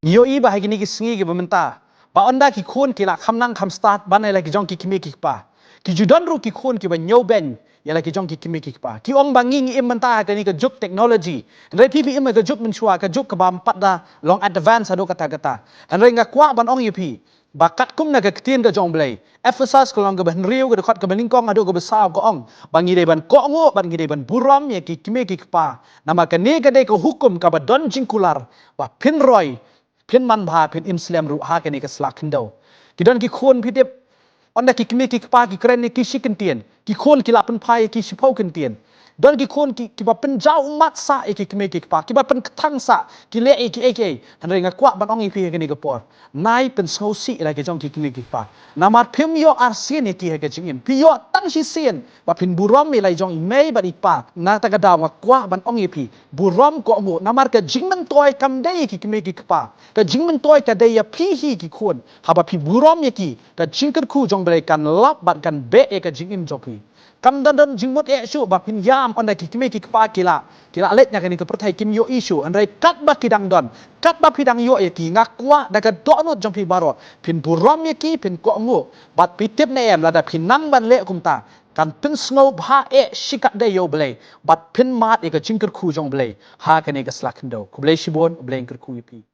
Yo i ba hagini ki singi ki bamenta. Ba onda ki khon ki la kham nang kham start ban la ki jong ki kimi ki pa. Ki judon ru ki khon ki ba nyow ben ya la ki jong ki kimi ki pa. Ki ong bangi ngi im menta ka ni ka juk technology. Re pi im ka juk min chua ka juk ka bam pat da long advance ado kata kata. Re nga kwa ban ong pi. Ba kat kum na ka ktien ka jong blai. Ephesus ko long ka ban riu ka khot ka ban lingkong ado ka ba saw ko ong. Bangi de ban ko ngo ban ngi de ban buram ya ki kimi ki pa. Nama ka ne ka de ka hukum ka ba don jingkular. Ba pin roy. Pin man bha pin Islam ru ha ke ni ka slak hindo kidon ki khon phitep onda ki kimi ki pa ki kren ni ki shikin tien ki khon ki la pen phai ki shipau kin tien don ki khon ki ba pen jau mat sa ki kimi ki pa ki ba pen thang sa ki le ki eke han renga kwa ban ong pi ke ni ka por nai pen sou si la ke jong ki kimi ki pa namat phim yo arsian ni ki ke chingin pi yo tang shi sien ba pin burom mi lai jong mei ba di pa na ta ka da wa kwa ban ong pi burom ko mo namar ka jingman toy kam dei ki kimi ki pa ka jingman toy ka dei ya pi hi ki khon ha ba pi burom ye ki ka jingker khu jong bre kan lap ban kan be e ka jingin jopi kam dan jingmot e shu ba pin yam on da ki kimi ki pa kila let nya ka ni ka perthai kim yo issue an rai kat ba kidang don kat ba pidang yo e ki ngak kwa da ka do no jong pi baro pin burom ye ki pin ko ngo bat pi tep na em la da pin nang ban le kum ta kan pin snow bha e shikat de yo blai bat pin mat e ka jingker khu jong blai ha ka ni ka slak hindo ku blai shibon blai ker khu pi